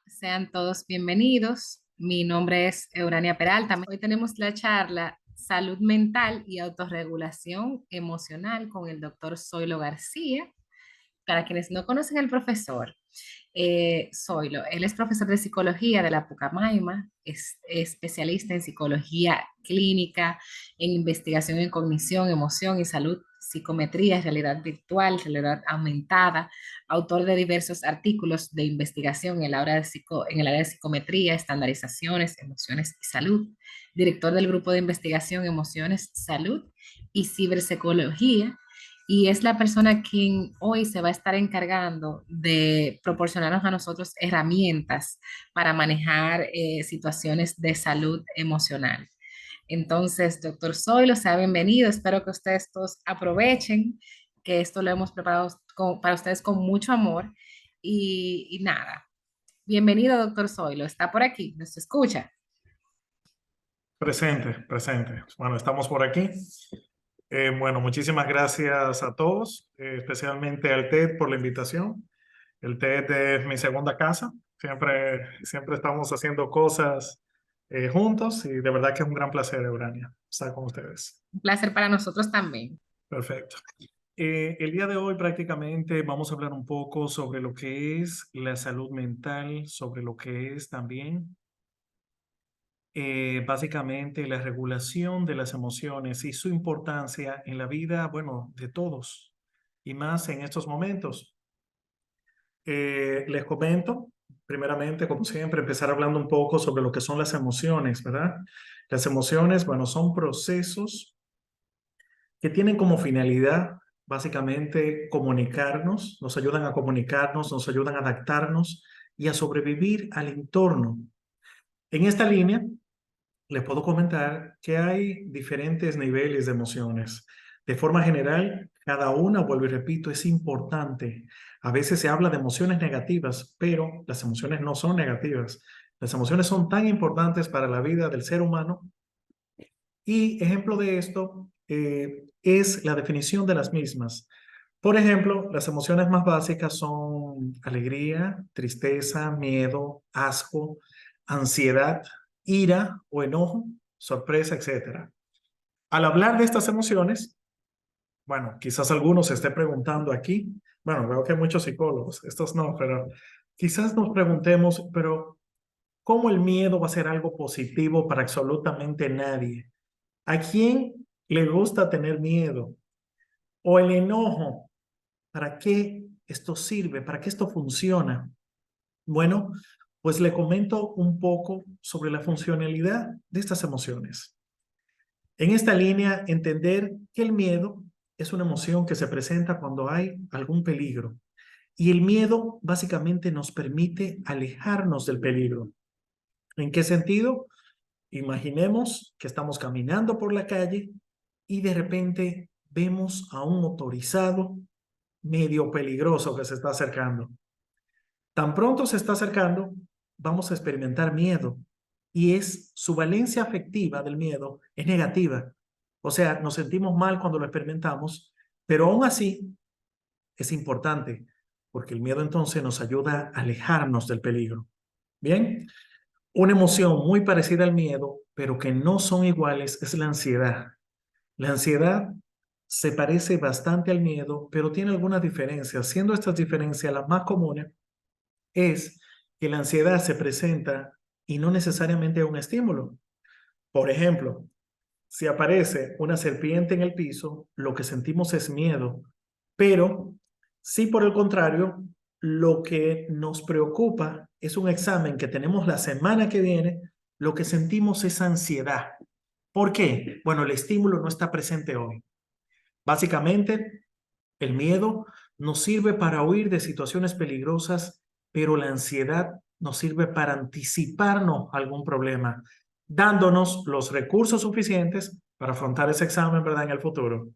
Sean todos bienvenidos. Mi nombre es Eurania Peralta. Hoy tenemos la charla Salud Mental y Autorregulación Emocional con el doctor Zoilo García. Para quienes no conocen al profesor, Zoilo, él es profesor de psicología de la Pucamaima, es especialista en psicología clínica, en investigación en cognición, emoción y salud, psicometría, realidad virtual, realidad aumentada, autor de diversos artículos de investigación en en el área de psicometría, estandarizaciones, emociones y salud, director del grupo de investigación Emociones, Salud y Ciberpsicología, y es la persona quien hoy se va a estar encargando de proporcionarnos a nosotros herramientas para manejar situaciones de salud emocional. Entonces, doctor Zoilo, sea bienvenido. Espero que ustedes todos aprovechen, que esto lo hemos preparado para ustedes con mucho amor. Y nada, bienvenido, doctor Zoilo. Está por aquí, nos escucha. Presente, presente. Bueno, estamos por aquí. Bueno, muchísimas gracias a todos, especialmente al TED por la invitación. El TED es mi segunda casa. Siempre estamos haciendo cosas juntos y de verdad que es un gran placer, Eurania, estar con ustedes. Un placer para nosotros también. Perfecto. El día de hoy prácticamente vamos a hablar un poco sobre lo que es la salud mental, sobre lo que es también básicamente la regulación de las emociones y su importancia en la vida, bueno, de todos y más en estos momentos. Les comento, primeramente, como siempre, empezar hablando un poco sobre lo que son las emociones, ¿verdad? Las emociones, bueno, son procesos que tienen como finalidad básicamente comunicarnos, nos ayudan a comunicarnos, nos ayudan a adaptarnos y a sobrevivir al entorno. En esta línea, les puedo comentar que hay diferentes niveles de emociones. De forma general, cada una, vuelvo y repito, es importante. A veces se habla de emociones negativas, pero las emociones no son negativas. Las emociones son tan importantes para la vida del ser humano y ejemplo de esto es la definición de las mismas. Por ejemplo, las emociones más básicas son alegría, tristeza, miedo, asco, ansiedad, ira o enojo, sorpresa, etcétera. Al hablar de estas emociones, bueno, quizás algunos se esté preguntando aquí, bueno, veo que hay muchos psicólogos, estos no, pero quizás nos preguntemos, pero ¿cómo el miedo va a ser algo positivo para absolutamente nadie? ¿A quién le gusta tener miedo? ¿O el enojo? ¿Para qué esto sirve? ¿Para qué esto funciona? Bueno, pues le comento un poco sobre la funcionalidad de estas emociones. En esta línea, entender que el miedo es una emoción que se presenta cuando hay algún peligro. Y el miedo básicamente nos permite alejarnos del peligro. ¿En qué sentido? Imaginemos que estamos caminando por la calle y de repente vemos a un motorizado medio peligroso que se está acercando. Tan pronto se está acercando, vamos a experimentar miedo y es su valencia afectiva del miedo es negativa. O sea, nos sentimos mal cuando lo experimentamos, pero aún así es importante porque el miedo entonces nos ayuda a alejarnos del peligro. Bien, una emoción muy parecida al miedo, pero que no son iguales, es la ansiedad. La ansiedad se parece bastante al miedo, pero tiene algunas diferencias. Siendo estas diferencias las más comunes, es que la ansiedad se presenta y no necesariamente es un estímulo. Por ejemplo, si aparece una serpiente en el piso, lo que sentimos es miedo, pero si por el contrario, lo que nos preocupa es un examen que tenemos la semana que viene, lo que sentimos es ansiedad. ¿Por qué? Bueno, el estímulo no está presente hoy. Básicamente, el miedo nos sirve para huir de situaciones peligrosas, pero la ansiedad nos sirve para anticiparnos a algún problema, dándonos los recursos suficientes para afrontar ese examen, ¿verdad?, en el futuro.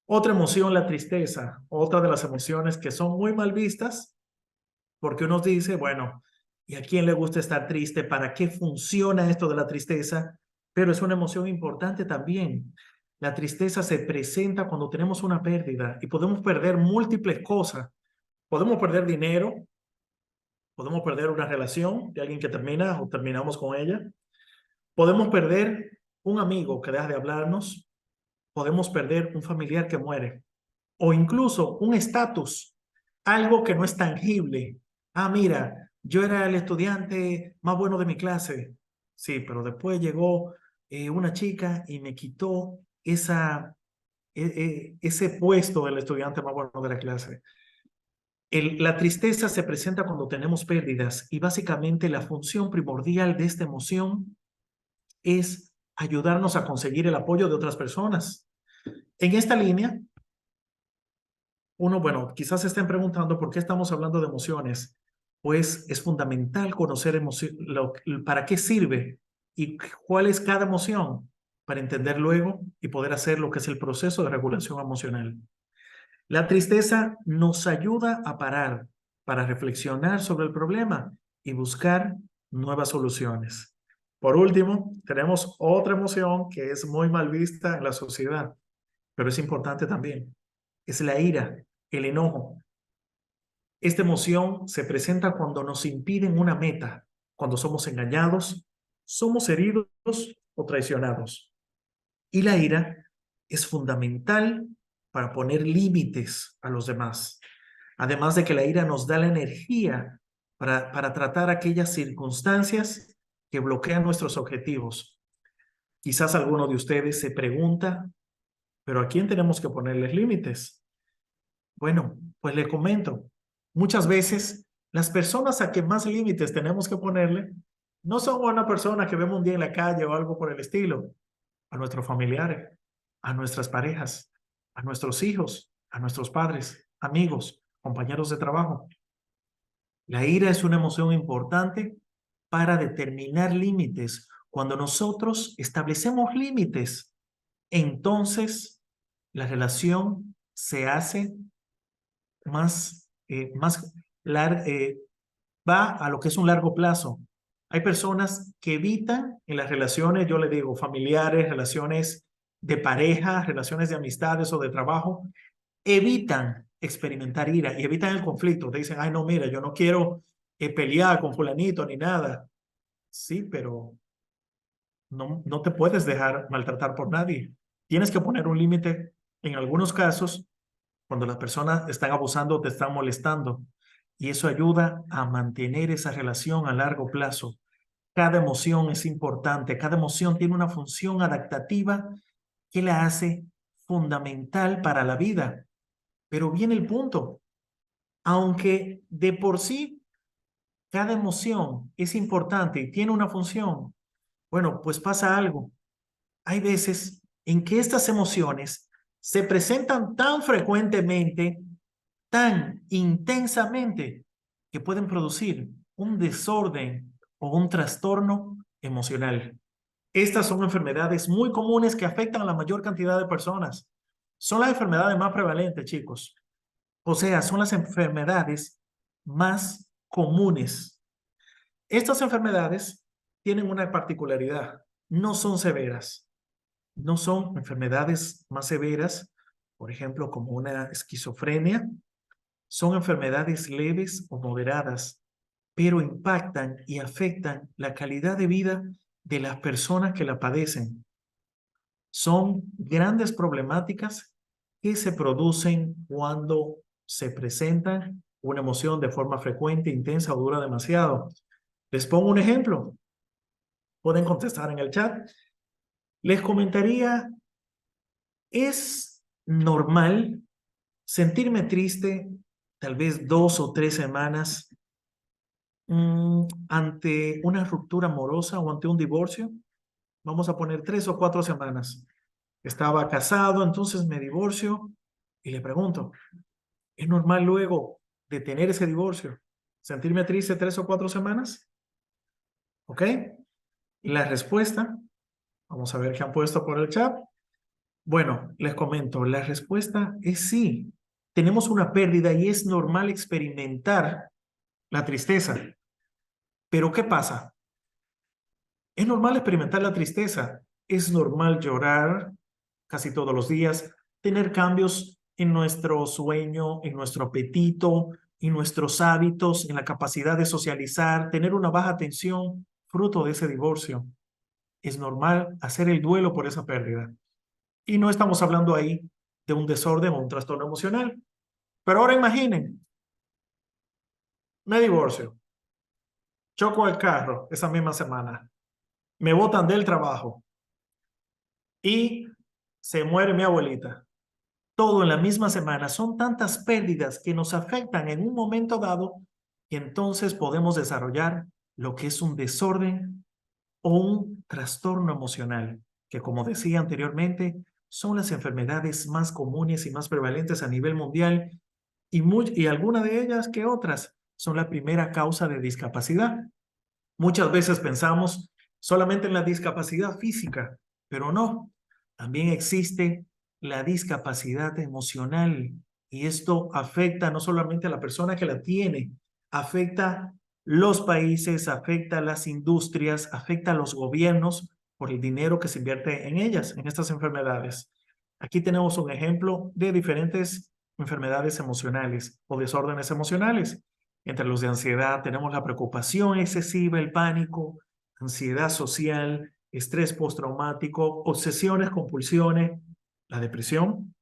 Otra emoción, la tristeza, otra de las emociones que son muy mal vistas, porque uno dice, bueno, ¿y a quién le gusta estar triste? ¿Para qué funciona esto de la tristeza? Pero es una emoción importante también. La tristeza se presenta cuando tenemos una pérdida y podemos perder múltiples cosas. Podemos perder dinero, Podemos perder una relación de alguien que termina o terminamos con ella. Podemos perder un amigo que deja de hablarnos. Podemos perder un familiar que muere. O incluso un estatus, algo que no es tangible. Ah, mira, yo era el estudiante más bueno de mi clase. Sí, pero después llegó una chica y me quitó ese puesto del estudiante más bueno de la clase. La tristeza se presenta cuando tenemos pérdidas y básicamente la función primordial de esta emoción es ayudarnos a conseguir el apoyo de otras personas. En esta línea, bueno, quizás se estén preguntando por qué estamos hablando de emociones. Pues es fundamental conocer para qué sirve y cuál es cada emoción para entender luego y poder hacer lo que es el proceso de regulación emocional. La tristeza nos ayuda a parar para reflexionar sobre el problema y buscar nuevas soluciones. Por último, tenemos otra emoción que es muy mal vista en la sociedad, pero es importante también. Es la ira, el enojo. Esta emoción se presenta cuando nos impiden una meta, cuando somos engañados, somos heridos o traicionados. Y la ira es fundamental para poner límites a los demás. Además de que la ira nos da la energía para tratar aquellas circunstancias que bloquean nuestros objetivos. Quizás alguno de ustedes se pregunta, ¿pero a quién tenemos que ponerles límites? Bueno, pues le comento. Muchas veces las personas a que más límites tenemos que ponerle no son una persona que vemos un día en la calle o algo por el estilo, a nuestros familiares, a nuestras parejas, a nuestros hijos, a nuestros padres, amigos, compañeros de trabajo. La ira es una emoción importante para determinar límites. Cuando nosotros establecemos límites, entonces la relación se hace más va a lo que es un largo plazo. Hay personas que evitan en las relaciones, yo le digo, familiares, relaciones de pareja, relaciones de amistades o de trabajo, evitan experimentar ira y evitan el conflicto. Te dicen, ay, no, mira, yo no quiero pelear con fulanito ni nada. Sí, pero no te puedes dejar maltratar por nadie. Tienes que poner un límite en algunos casos cuando las personas están abusando o te están molestando. Y eso ayuda a mantener esa relación a largo plazo. Cada emoción es importante, cada emoción tiene una función adaptativa que la hace fundamental para la vida. Pero viene el punto, aunque de por sí cada emoción es importante y tiene una función, bueno, pues pasa algo. Hay veces en que estas emociones se presentan tan frecuentemente, tan intensamente, que pueden producir un desorden o un trastorno emocional. Estas son enfermedades muy comunes que afectan a la mayor cantidad de personas. Son las enfermedades más prevalentes, chicos. O sea, son las enfermedades más comunes. Estas enfermedades tienen una particularidad. No son severas. No son enfermedades más severas, por ejemplo, como una esquizofrenia. Son enfermedades leves o moderadas, pero impactan y afectan la calidad de vida de las personas que la padecen. Son grandes problemáticas que se producen cuando se presenta una emoción de forma frecuente, intensa o dura demasiado. Les pongo un ejemplo. Pueden contestar en el chat. Les comentaría, ¿es normal sentirme triste tal vez 2 o 3 semanas ante una ruptura amorosa o ante un divorcio? Vamos a poner 3 o 4 semanas. Estaba casado, entonces me divorcio y le pregunto, ¿es normal luego de tener ese divorcio sentirme triste 3 o 4 semanas? ¿Ok? La respuesta, vamos a ver qué han puesto por el chat. Bueno, les comento, la respuesta es sí. Tenemos una pérdida y es normal experimentar la tristeza. Pero ¿qué pasa? Es normal experimentar la tristeza. Es normal llorar casi todos los días, tener cambios en nuestro sueño, en nuestro apetito, y nuestros hábitos, en la capacidad de socializar, tener una baja atención, fruto de ese divorcio. Es normal hacer el duelo por esa pérdida. Y no estamos hablando ahí de un desorden o un trastorno emocional. Pero ahora imaginen, me divorcio, choco el carro esa misma semana, me botan del trabajo y se muere mi abuelita. Todo en la misma semana. Son tantas pérdidas que nos afectan en un momento dado que entonces podemos desarrollar lo que es un desorden o un trastorno emocional, que como decía anteriormente, son las enfermedades más comunes y más prevalentes a nivel mundial y algunas de ellas que otras son la primera causa de discapacidad. Muchas veces pensamos solamente en la discapacidad física, pero no. También existe la discapacidad emocional y esto afecta no solamente a la persona que la tiene, afecta los países, afecta las industrias, afecta a los gobiernos por el dinero que se invierte en ellas, en estas enfermedades. Aquí tenemos un ejemplo de diferentes enfermedades emocionales o desórdenes emocionales. Entre los de ansiedad tenemos la preocupación excesiva, el pánico, ansiedad social, estrés postraumático, obsesiones, compulsiones, la depresión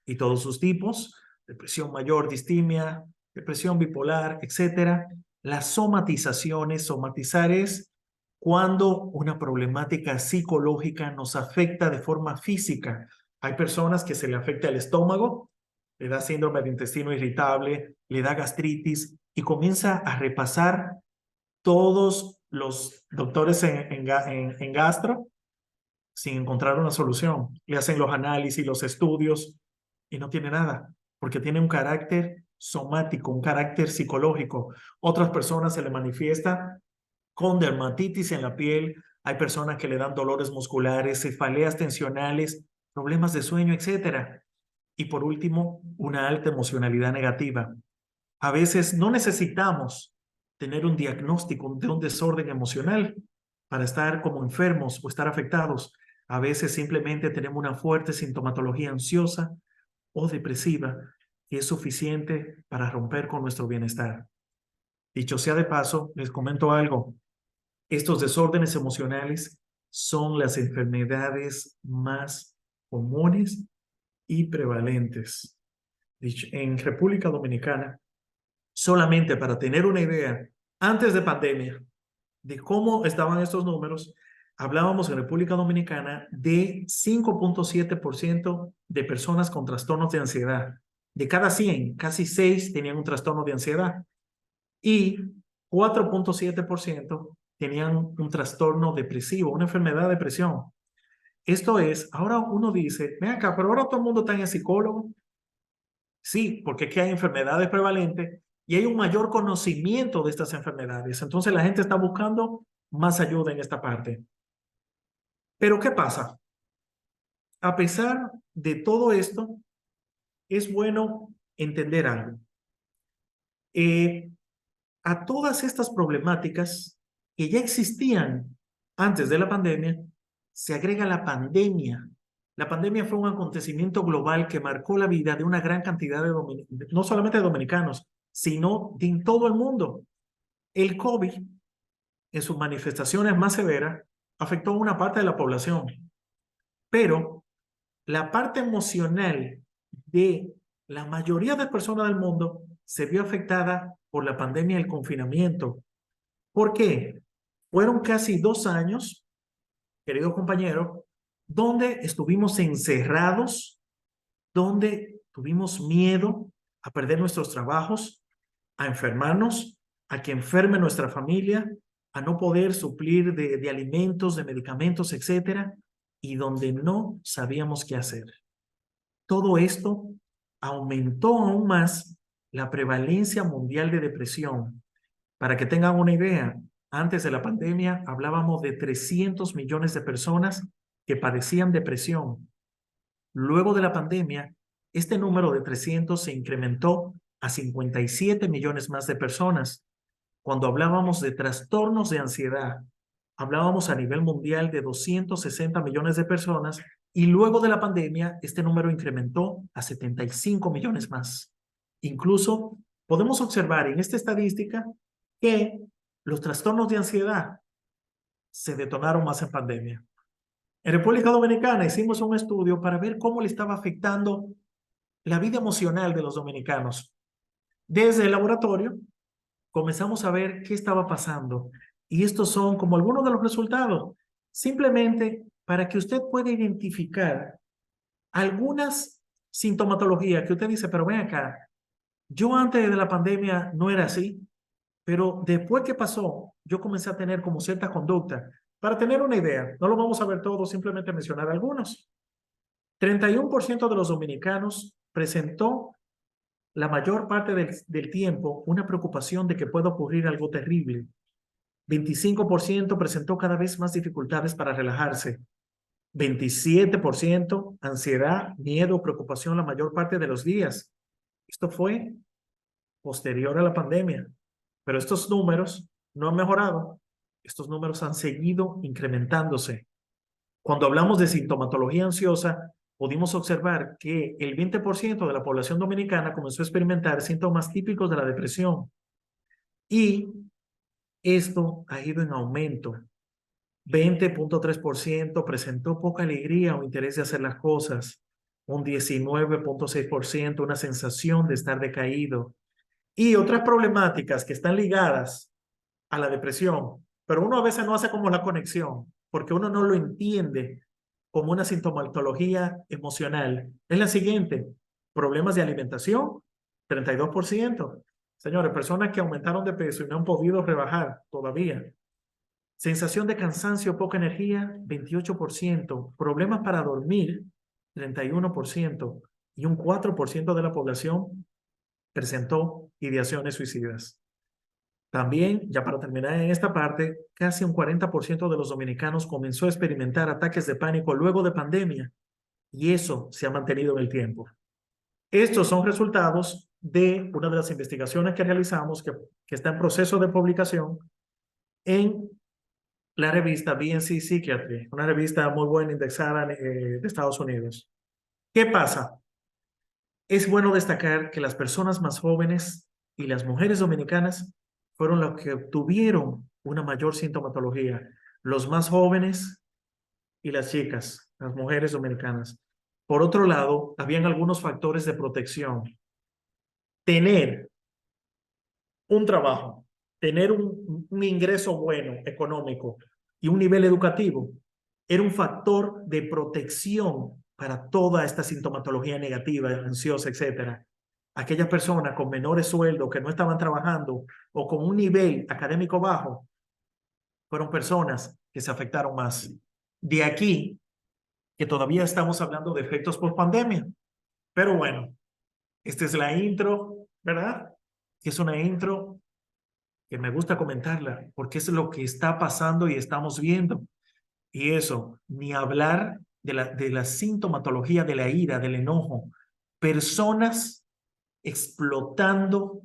y todos sus tipos, depresión mayor, distimia, depresión bipolar, etcétera. Las somatizaciones, somatizar es cuando una problemática psicológica nos afecta de forma física. Hay personas que se le afecta el estómago, le da síndrome de intestino irritable, le da gastritis y comienza a repasar todos los doctores en gastro sin encontrar una solución. Le hacen los análisis, los estudios y no tiene nada, porque tiene un carácter somático, un carácter psicológico. Otras personas se le manifiesta con dermatitis en la piel, hay personas que le dan dolores musculares, cefaleas tensionales, problemas de sueño, etcétera. Y por último, una alta emocionalidad negativa. A veces no necesitamos tener un diagnóstico de un desorden emocional para estar como enfermos o estar afectados. A veces simplemente tenemos una fuerte sintomatología ansiosa o depresiva que es suficiente para romper con nuestro bienestar. Dicho sea de paso, les comento algo. Estos desórdenes emocionales son las enfermedades más comunes y prevalentes. En República Dominicana, solamente para tener una idea, antes de pandemia, de cómo estaban estos números, hablábamos en República Dominicana de 5.7% de personas con trastornos de ansiedad. De cada 100, casi 6 tenían un trastorno de ansiedad y 4.7% tenían un trastorno depresivo, una enfermedad de depresión. Esto es, ahora uno dice, ven acá, pero ahora todo el mundo está en el psicólogo. Sí, porque es que hay enfermedades prevalentes y hay un mayor conocimiento de estas enfermedades. Entonces la gente está buscando más ayuda en esta parte. Pero ¿qué pasa? A pesar de todo esto, es bueno entender algo. Eh, a todas estas problemáticas que ya existían antes de la pandemia, se agrega la pandemia. La pandemia fue un acontecimiento global que marcó la vida de una gran cantidad de no solamente de dominicanos, sino de en todo el mundo. El COVID, en sus manifestaciones más severas, afectó a una parte de la población, pero la parte emocional de la mayoría de personas del mundo se vio afectada por la pandemia y el confinamiento. ¿Por qué? Fueron casi 2 años, querido compañero, donde estuvimos encerrados, donde tuvimos miedo a perder nuestros trabajos, a enfermarnos, a que enferme nuestra familia, a no poder suplir de alimentos, de medicamentos, etcétera, y donde no sabíamos qué hacer. Todo esto aumentó aún más la prevalencia mundial de depresión. Para que tengan una idea, antes de la pandemia hablábamos de 300 millones de personas que padecían depresión. Luego de la pandemia, este número de 300 se incrementó a 57 millones más de personas. Cuando hablábamos de trastornos de ansiedad, hablábamos a nivel mundial de 260 millones de personas y luego de la pandemia, este número incrementó a 75 millones más. Incluso podemos observar en esta estadística que los trastornos de ansiedad se detonaron más en pandemia. En República Dominicana hicimos un estudio para ver cómo le estaba afectando la vida emocional de los dominicanos. Desde el laboratorio comenzamos a ver qué estaba pasando. Y estos son como algunos de los resultados. Simplemente para que usted pueda identificar algunas sintomatologías que usted dice, pero ven acá, yo antes de la pandemia no era así, pero después que pasó, yo comencé a tener como cierta conducta. Para tener una idea, no lo vamos a ver todo, simplemente mencionar algunos. 31% de los dominicanos presentó la mayor parte del tiempo una preocupación de que pueda ocurrir algo terrible. 25% presentó cada vez más dificultades para relajarse. 27% ansiedad, miedo, preocupación la mayor parte de los días. Esto fue posterior a la pandemia. Pero estos números no han mejorado. Estos números han seguido incrementándose. Cuando hablamos de sintomatología ansiosa, pudimos observar que el 20% de la población dominicana comenzó a experimentar síntomas típicos de la depresión. Y esto ha ido en aumento. 20.3% presentó poca alegría o interés de hacer las cosas. Un 19.6% una sensación de estar decaído. Y otras problemáticas que están ligadas a la depresión, pero uno a veces no hace como la conexión, porque uno no lo entiende como una sintomatología emocional. Es la siguiente: problemas de alimentación, 32%. Señores, personas que aumentaron de peso y no han podido rebajar todavía. Sensación de cansancio, poca energía, 28%. Problemas para dormir, 31%. Y un 4% de la población presentó ideaciones suicidas. También, ya para terminar en esta parte, casi un 40% de los dominicanos comenzó a experimentar ataques de pánico luego de pandemia, y eso se ha mantenido en el tiempo. Estos son resultados de una de las investigaciones que realizamos, que está en proceso de publicación en la revista BNC Psychiatry, una revista muy buena indexada de Estados Unidos. ¿Qué pasa? Es bueno destacar que las personas más jóvenes y las mujeres dominicanas fueron las que tuvieron una mayor sintomatología. Los más jóvenes y las chicas, las mujeres dominicanas. Por otro lado, habían algunos factores de protección. Tener un trabajo, tener un ingreso bueno, económico y un nivel educativo era un factor de protección para toda esta sintomatología negativa, ansiosa, etcétera. Aquellas personas con menores sueldos que no estaban trabajando o con un nivel académico bajo fueron personas que se afectaron más. De aquí que todavía estamos hablando de efectos post pandemia. Pero bueno, esta es la intro, ¿verdad? Es una intro que me gusta comentarla porque es lo que está pasando y estamos viendo. Y eso, ni hablar de la sintomatología de la ira, del enojo. Personas explotando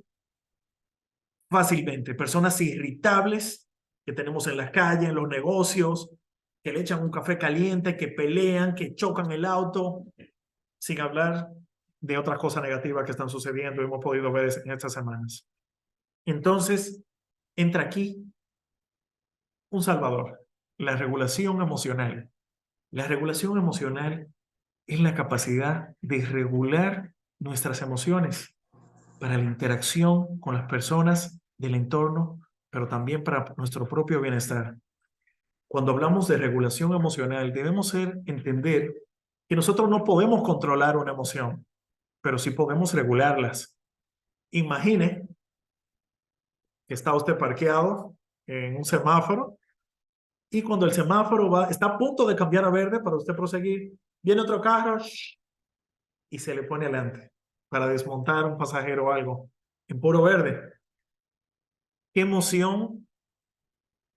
fácilmente, personas irritables que tenemos en las calles, en los negocios, que le echan un café caliente, que pelean, que chocan el auto, sin hablar de otras cosas negativas que están sucediendo y hemos podido ver en estas semanas. Entonces, entra aquí un salvador: la regulación emocional. La regulación emocional es la capacidad de regular nuestras emociones para la interacción con las personas del entorno, pero también para nuestro propio bienestar. Cuando hablamos de regulación emocional, debemos entender que nosotros no podemos controlar una emoción, pero sí podemos regularlas. Imagine que está usted parqueado en un semáforo y cuando el semáforo está a punto de cambiar a verde para usted proseguir, viene otro carro y se le pone adelante para desmontar un pasajero o algo en puro verde. ¿Qué emoción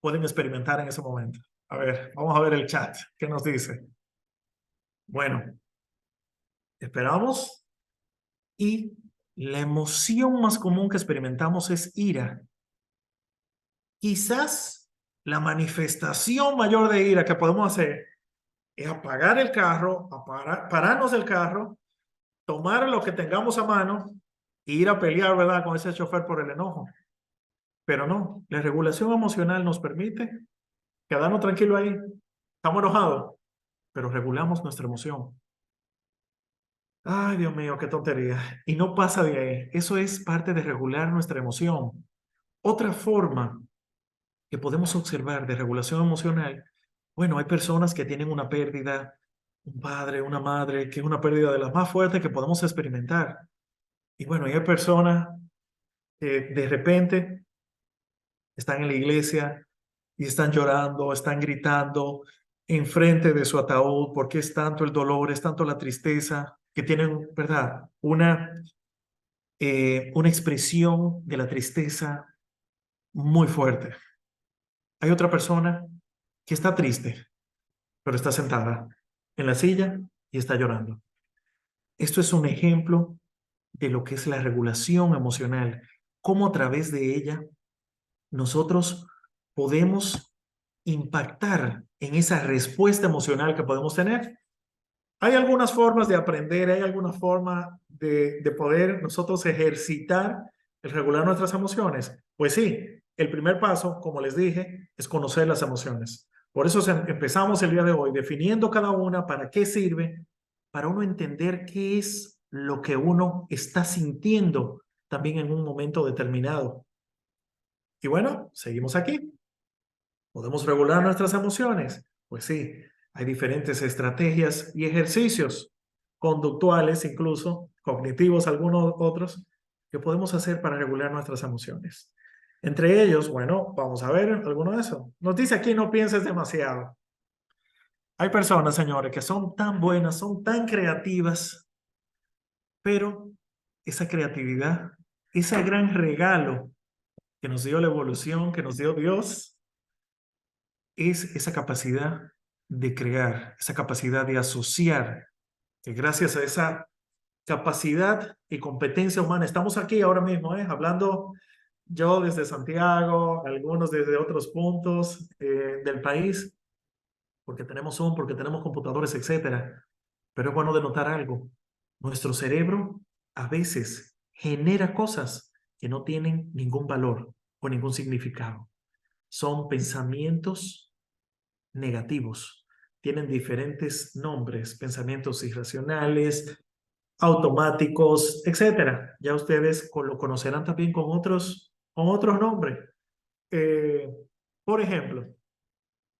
pueden experimentar en ese momento? A ver, vamos a ver el chat. ¿Qué nos dice? Bueno, esperamos. Y la emoción más común que experimentamos es ira. Quizás la manifestación mayor de ira que podemos hacer es apagar el carro, pararnos del carro, tomar lo que tengamos a mano ir a pelear, ¿verdad?, con ese chofer por el enojo. Pero no, la regulación emocional nos permite quedarnos tranquilos ahí. Estamos enojados, pero regulamos nuestra emoción. Ay, Dios mío, qué tontería. Y no pasa de ahí. Eso es parte de regular nuestra emoción. Otra forma que podemos observar de regulación emocional, bueno, hay personas que tienen una pérdida, un padre, una madre, que es una pérdida de las más fuertes que podemos experimentar. Y bueno, hay personas que de repente están en la iglesia y están llorando, están gritando enfrente de su ataúd porque es tanto el dolor, es tanto la tristeza, que tienen, ¿verdad? Una expresión de la tristeza muy fuerte. Hay otra persona que está triste, pero está sentada en la silla y está llorando. Esto es un ejemplo de lo que es la regulación emocional, cómo a través de ella nosotros podemos impactar en esa respuesta emocional que podemos tener. Hay algunas formas de aprender, hay alguna forma de poder nosotros ejercitar el regular nuestras emociones. Pues sí, el primer paso, como les dije, es conocer las emociones. Por eso empezamos el día de hoy definiendo cada una, para qué sirve, para uno entender qué es lo que uno está sintiendo también en un momento determinado. Y bueno, seguimos aquí. ¿Podemos regular nuestras emociones? Pues sí, hay diferentes estrategias y ejercicios conductuales, incluso cognitivos, algunos otros, que podemos hacer para regular nuestras emociones. Entre ellos, bueno, vamos a ver alguno de esos. Nos dice aquí: no pienses demasiado. Hay personas, señores, que son tan buenas, son tan creativas, pero esa creatividad, ese gran regalo que nos dio la evolución, que nos dio Dios, es esa capacidad de crear, esa capacidad de asociar, que gracias a esa capacidad y competencia humana, estamos aquí ahora mismo, hablando yo desde Santiago, algunos desde otros puntos del país, porque tenemos Zoom, porque tenemos computadores, etcétera. Pero es bueno denotar algo. Nuestro cerebro a veces genera cosas que no tienen ningún valor o ningún significado. Son pensamientos negativos. Tienen diferentes nombres: pensamientos irracionales, automáticos, etcétera. Ya ustedes lo conocerán también con otros nombres. Eh, por ejemplo,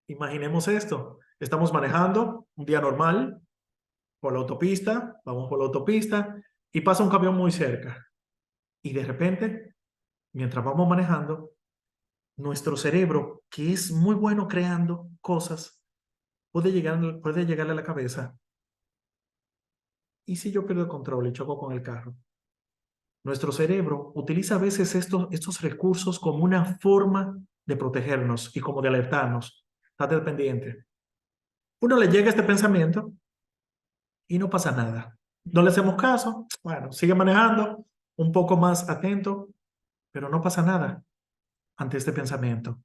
imaginemos esto. Estamos manejando un día normal por la autopista, vamos por la autopista y pasa un camión muy cerca. Y de repente, mientras vamos manejando, nuestro cerebro, que es muy bueno creando cosas, puede llegarle a la cabeza: ¿y si yo pierdo el control y choco con el carro? Nuestro cerebro utiliza a veces estos recursos como una forma de protegernos y como de alertarnos. Estate pendiente. Uno le llega este pensamiento y no pasa nada. No le hacemos caso. Bueno, sigue manejando, un poco más atento, pero no pasa nada ante este pensamiento.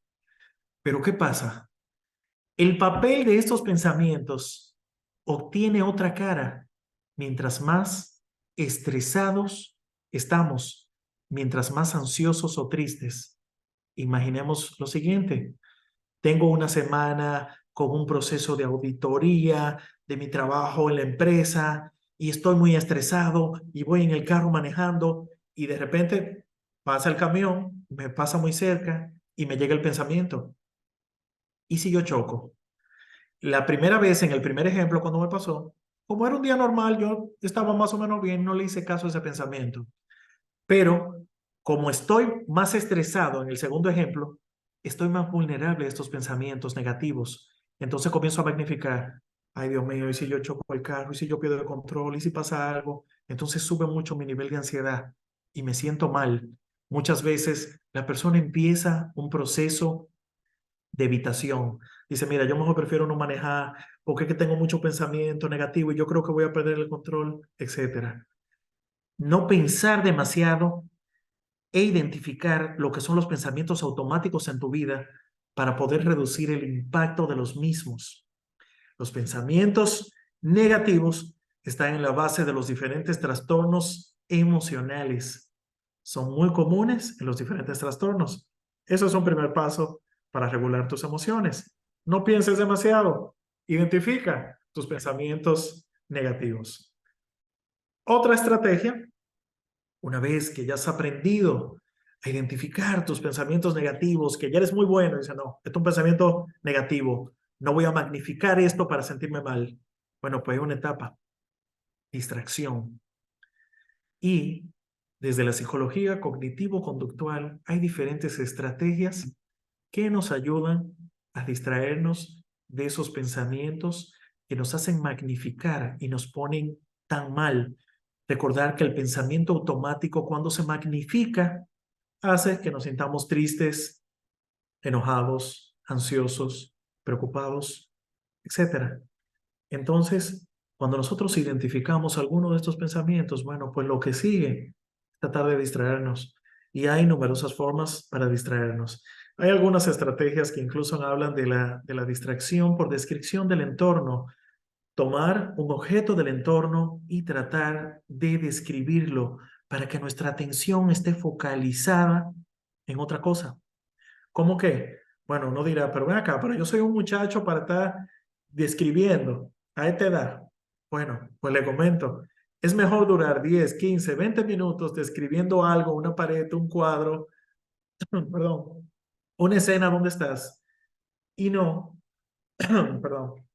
Pero ¿qué pasa? El papel de estos pensamientos obtiene otra cara mientras más estresados estamos, mientras más ansiosos o tristes. Imaginemos lo siguiente: tengo una semana con un proceso de auditoría de mi trabajo en la empresa y estoy muy estresado y voy en el carro manejando y de repente pasa el camión, me pasa muy cerca y me llega el pensamiento: ¿y si yo choco? La primera vez, en el primer ejemplo, cuando me pasó, como era un día normal, yo estaba más o menos bien, no le hice caso a ese pensamiento. Pero como estoy más estresado en el segundo ejemplo, estoy más vulnerable a estos pensamientos negativos. Entonces comienzo a magnificar: ay, Dios mío, ¿y si yo choco el carro? ¿Y si yo pierdo el control? ¿Y si pasa algo? Entonces sube mucho mi nivel de ansiedad y me siento mal. Muchas veces la persona empieza un proceso de evitación. Dice: mira, yo mejor prefiero no manejar porque es que tengo mucho pensamiento negativo y yo creo que voy a perder el control, etcétera. No pensar demasiado e identificar lo que son los pensamientos automáticos en tu vida para poder reducir el impacto de los mismos. Los pensamientos negativos están en la base de los diferentes trastornos emocionales son muy comunes en los diferentes trastornos. Eso es un primer paso para regular tus emociones. No pienses demasiado. Identifica tus pensamientos negativos. Otra estrategia, una vez que ya has aprendido a identificar tus pensamientos negativos, que ya eres muy bueno, dice, no, es un pensamiento negativo, no voy a magnificar esto para sentirme mal. Bueno, pues hay una etapa, distracción. Y desde la psicología cognitivo-conductual hay diferentes estrategias que nos ayudan a distraernos de esos pensamientos que nos hacen magnificar y nos ponen tan mal. Recordar que el pensamiento automático, cuando se magnifica, hace que nos sintamos tristes, enojados, ansiosos, preocupados, etcétera. Entonces, cuando nosotros identificamos alguno de estos pensamientos, bueno, pues lo que sigue es tratar de distraernos. Y hay numerosas formas para distraernos. Hay algunas estrategias que incluso hablan de la distracción por descripción del entorno. Tomar un objeto del entorno y tratar de describirlo para que nuestra atención esté focalizada en otra cosa. ¿Cómo que? Bueno, uno dirá, pero ven acá, pero yo soy un muchacho para estar describiendo a esta edad. Bueno, pues le comento, es mejor durar 10, 15, 20 minutos describiendo algo, una pared, un cuadro, perdón, una escena donde estás, y no, perdón,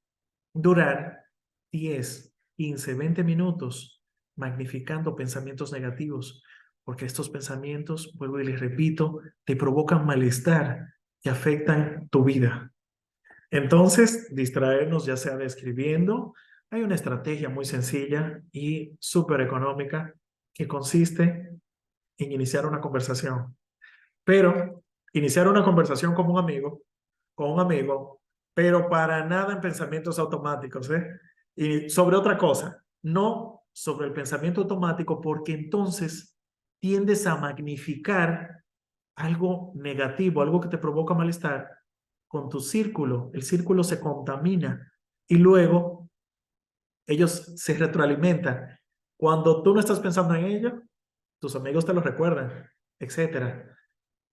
durar 10, 15, 20 minutos magnificando pensamientos negativos, porque estos pensamientos, vuelvo y les repito, te provocan malestar que afectan tu vida. Entonces, distraernos ya sea describiendo, hay una estrategia muy sencilla y súper económica que consiste en iniciar una conversación. Pero iniciar una conversación con un amigo, pero para nada en pensamientos automáticos, ¿eh? Y sobre otra cosa, no sobre el pensamiento automático, porque entonces tiendes a magnificar algo negativo, algo que te provoca malestar con tu círculo. El círculo se contamina y luego ellos se retroalimentan. Cuando tú no estás pensando en ello, tus amigos te lo recuerdan, etcétera.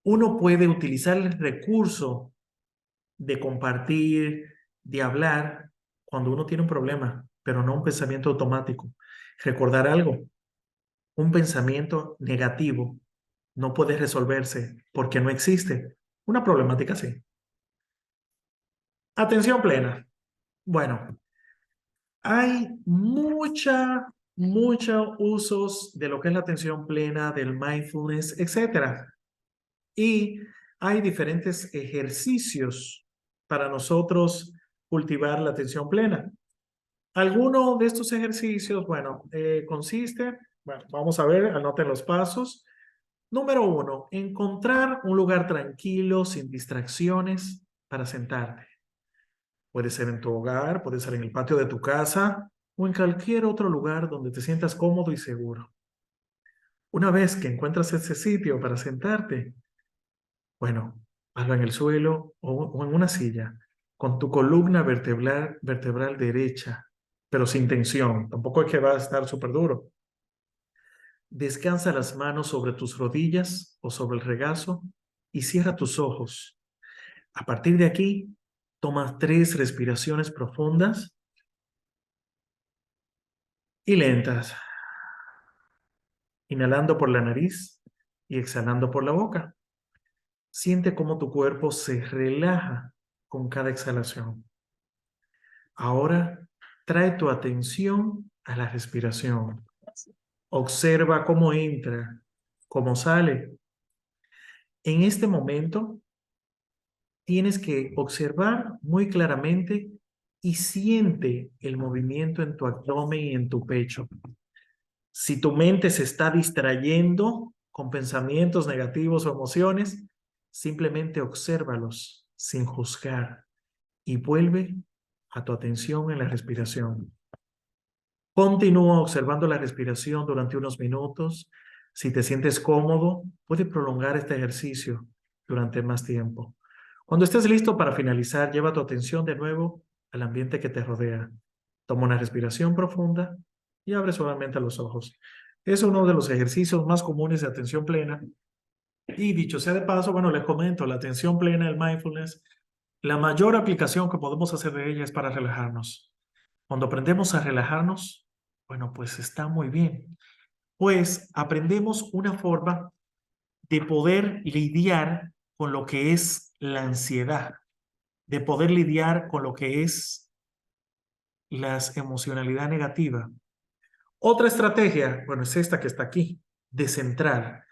Uno puede utilizar el recurso de compartir, de hablar, cuando uno tiene un problema, pero no un pensamiento automático. Recordar algo, un pensamiento negativo no puede resolverse porque no existe una problemática así. Atención plena. Bueno, hay muchos usos de lo que es la atención plena, del mindfulness, etcétera. Y hay diferentes ejercicios para nosotros cultivar la atención plena. Alguno de estos ejercicios, bueno, consiste, bueno, vamos a ver, anoten los pasos. Número uno, encontrar un lugar tranquilo, sin distracciones, para sentarte. Puede ser en tu hogar, puede ser en el patio de tu casa o en cualquier otro lugar donde te sientas cómodo y seguro. Una vez que encuentras ese sitio para sentarte, bueno, hazlo en el suelo o en una silla, con tu columna vertebral derecha, pero sin tensión. Tampoco es que va a estar súper duro. Descansa las manos sobre tus rodillas o sobre el regazo y cierra tus ojos. A partir de aquí, toma 3 respiraciones profundas y lentas, inhalando por la nariz y exhalando por la boca. Siente cómo tu cuerpo se relaja con cada exhalación. Ahora trae tu atención a la respiración. Observa cómo entra, cómo sale. En este momento tienes que observar muy claramente y siente el movimiento en tu abdomen y en tu pecho. Si tu mente se está distrayendo con pensamientos negativos o emociones, simplemente obsérvalos sin juzgar y vuelve a tu atención en la respiración. Continúa observando la respiración durante unos minutos. Si te sientes cómodo, puedes prolongar este ejercicio durante más tiempo. Cuando estés listo para finalizar, lleva tu atención de nuevo al ambiente que te rodea. Toma una respiración profunda y abre suavemente los ojos. Es uno de los ejercicios más comunes de atención plena. Y dicho sea de paso, bueno, les comento, la atención plena, el mindfulness, la mayor aplicación que podemos hacer de ella es para relajarnos. Cuando aprendemos a relajarnos, bueno, pues está muy bien. Pues aprendemos una forma de poder lidiar con lo que es la ansiedad, de poder lidiar con lo que es la emocionalidad negativa. Otra estrategia, bueno, es esta que está aquí, de centrar.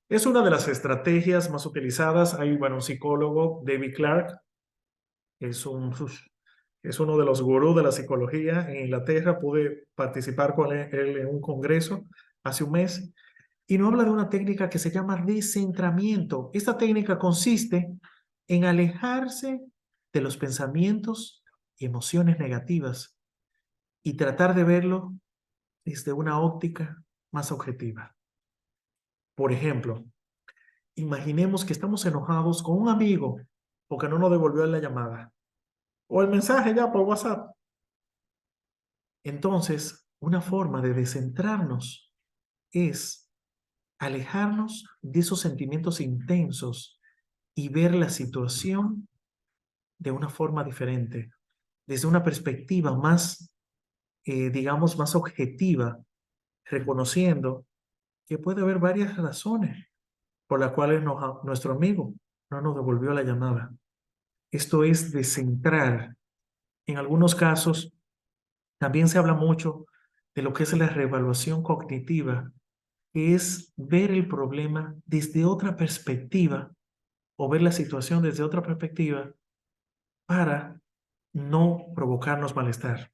Es una de las estrategias más utilizadas. Hay, bueno, un psicólogo, David Clark, es es uno de los gurús de la psicología en Inglaterra. Pude participar con él en un congreso hace un mes y nos habla de una técnica que se llama descentramiento. Esta técnica consiste en alejarse de los pensamientos y emociones negativas y tratar de verlo desde una óptica más objetiva. Por ejemplo, imaginemos que estamos enojados con un amigo porque no nos devolvió la llamada o el mensaje ya por WhatsApp. Entonces, una forma de descentrarnos es alejarnos de esos sentimientos intensos y ver la situación de una forma diferente, desde una perspectiva más, digamos, más objetiva, reconociendo que puede haber varias razones por las cuales nuestro amigo no nos devolvió la llamada. Esto es descentrar. En algunos casos, también se habla mucho de lo que es la reevaluación cognitiva, que es ver el problema desde otra perspectiva o ver la situación desde otra perspectiva para no provocarnos malestar.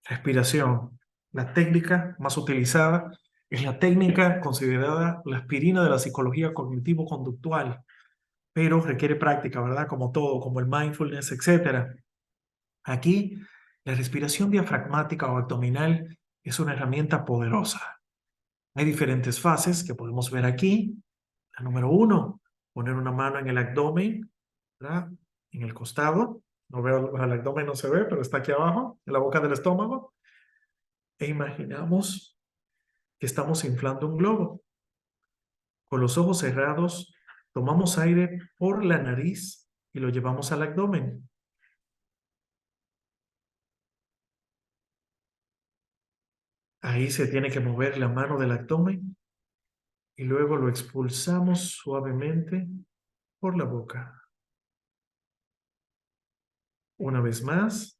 Respiración. La técnica más utilizada es la técnica considerada la aspirina de la psicología cognitivo-conductual, pero requiere práctica, ¿verdad? Como todo, como el mindfulness, etcétera. Aquí, la respiración diafragmática o abdominal es una herramienta poderosa. Hay diferentes fases que podemos ver aquí. La número uno, poner una mano en el abdomen, ¿verdad? En el costado. No veo, el abdomen no se ve, pero está aquí abajo, en la boca del estómago. E imaginamos que estamos inflando un globo. Con los ojos cerrados, tomamos aire por la nariz y lo llevamos al abdomen. Ahí se tiene que mover la mano del abdomen y luego lo expulsamos suavemente por la boca. Una vez más,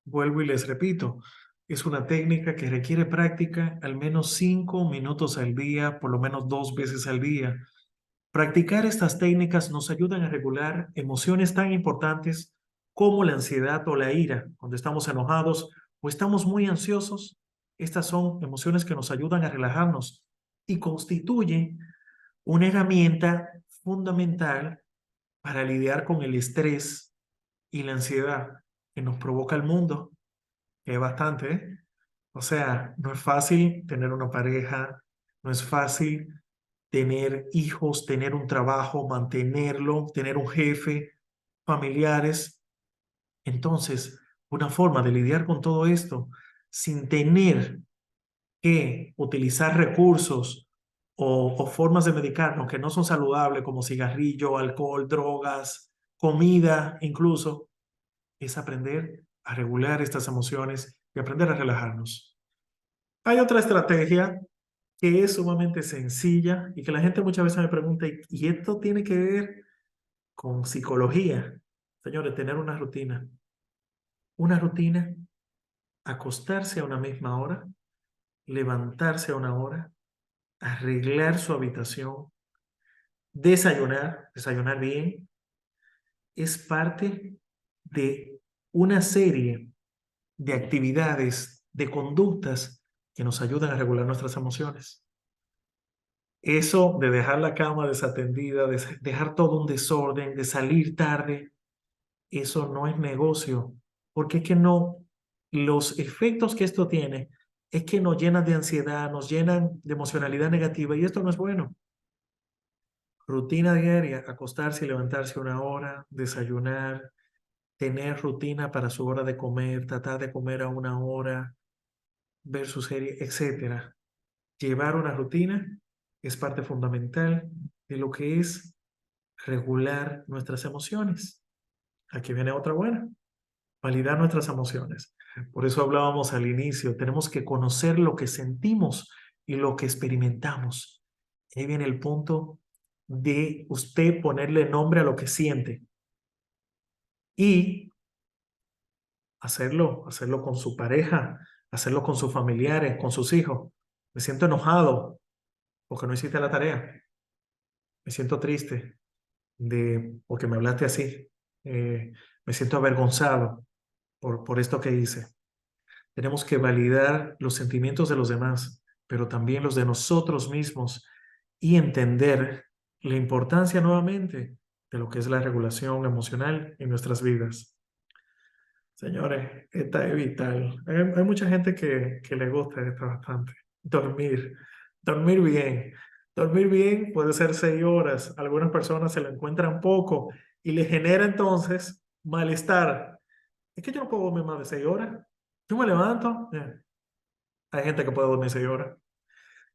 vuelvo y les repito, es una técnica que requiere práctica al menos 5 minutos al día, por lo menos 2 veces al día. Practicar estas técnicas nos ayudan a regular emociones tan importantes como la ansiedad o la ira. Cuando estamos enojados o estamos muy ansiosos, estas son emociones que nos ayudan a relajarnos y constituyen una herramienta fundamental para lidiar con el estrés y la ansiedad que nos provoca el mundo, que es bastante, ¿eh? O sea, no es fácil tener una pareja, no es fácil tener hijos, tener un trabajo, mantenerlo, tener un jefe, familiares. Entonces, una forma de lidiar con todo esto sin tener que utilizar recursos o formas de medicarnos que no son saludables, como cigarrillo, alcohol, drogas, comida, incluso, es aprender a regular estas emociones y aprender a relajarnos. Hay otra estrategia que es sumamente sencilla y que la gente muchas veces me pregunta, ¿y esto tiene que ver con psicología? Señores, tener una rutina, acostarse a una misma hora, levantarse a una hora, arreglar su habitación, desayunar bien, es parte de una serie de actividades, de conductas que nos ayudan a regular nuestras emociones. Eso de dejar la cama desatendida, de dejar todo un desorden, de salir tarde, eso no es negocio, porque es que no, los efectos que esto tiene es que nos llenan de ansiedad, nos llenan de emocionalidad negativa y esto no es bueno. Rutina diaria, acostarse y levantarse una hora, desayunar, tener rutina para su hora de comer, tratar de comer a una hora, ver su serie, etcétera. Llevar una rutina es parte fundamental de lo que es regular nuestras emociones. Aquí viene otra buena, validar nuestras emociones. Por eso hablábamos al inicio, tenemos que conocer lo que sentimos y lo que experimentamos. Ahí viene el punto de usted ponerle nombre a lo que siente y hacerlo con su pareja, hacerlo con sus familiares, con sus hijos. Me siento enojado porque no hiciste la tarea. Me siento triste porque me hablaste así. Me siento avergonzado por esto que hice. Tenemos que validar los sentimientos de los demás, pero también los de nosotros mismos y entender la importancia nuevamente de lo que es la regulación emocional en nuestras vidas. Señores, esta es vital. Hay mucha gente que le gusta esto bastante. Dormir, dormir bien. Dormir bien puede ser 6 horas. Algunas personas se lo encuentran poco y le genera entonces malestar. Es que yo no puedo dormir más de 6 horas. Yo me levanto. Hay gente que puede dormir 6 horas.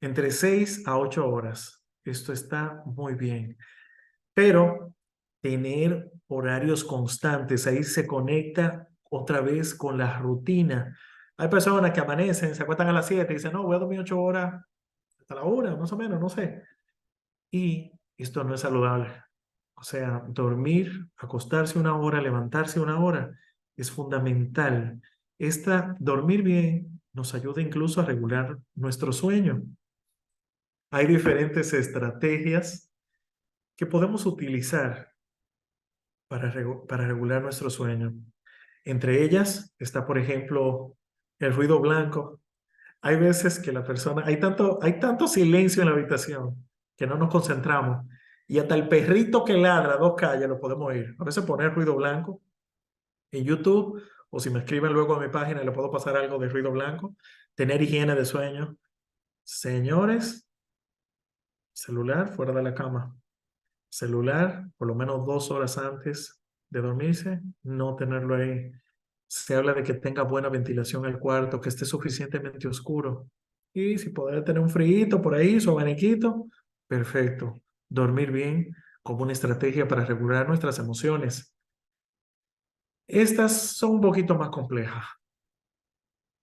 Entre 6 a 8 horas. Esto está muy bien. Pero tener horarios constantes, ahí se conecta otra vez con la rutina. Hay personas que amanecen, se acuestan a las 7 y dicen, no, voy a dormir 8 horas hasta la 1, más o menos, no sé. Y esto no es saludable. O sea, dormir, acostarse una hora, levantarse una hora, es fundamental. Dormir bien nos ayuda incluso a regular nuestro sueño. Hay diferentes estrategias que podemos utilizar para regular nuestro sueño. Entre ellas está, por ejemplo, el ruido blanco. Hay veces que hay tanto silencio en la habitación que no nos concentramos y hasta el perrito que ladra a 2 calles lo podemos oír. A veces poner ruido blanco en YouTube o si me escriben luego a mi página le puedo pasar algo de ruido blanco. Tener higiene de sueño. Señores, celular fuera de la cama. Celular, por lo menos 2 horas antes de dormirse, no tenerlo ahí. Se habla de que tenga buena ventilación el cuarto, que esté suficientemente oscuro. Y si poder tener un frío por ahí, su abaniquito, perfecto. Dormir bien como una estrategia para regular nuestras emociones. Estas son un poquito más complejas,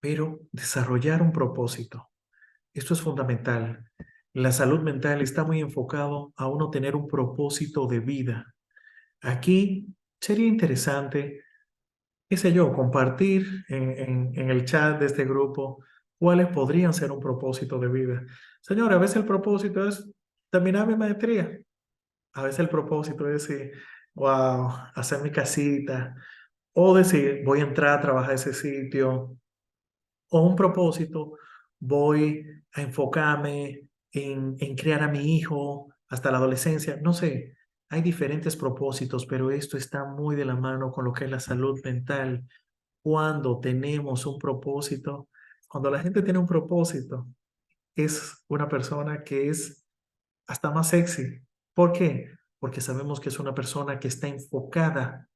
pero desarrollar un propósito. Esto es fundamental. La salud mental está muy enfocado a uno tener un propósito de vida. Aquí sería interesante, qué sé yo, compartir en el chat de este grupo cuáles podrían ser un propósito de vida. Señora, a veces el propósito es terminar mi maestría. A veces el propósito es decir, wow, hacer mi casita. O decir, voy a entrar a trabajar a ese sitio. O un propósito, voy a enfocarme en criar a mi hijo hasta la adolescencia. No sé, hay diferentes propósitos, pero esto está muy de la mano con lo que es la salud mental. Cuando tenemos un propósito, cuando la gente tiene un propósito, es una persona que es hasta más sexy. ¿Por qué? Porque sabemos que es una persona que está enfocada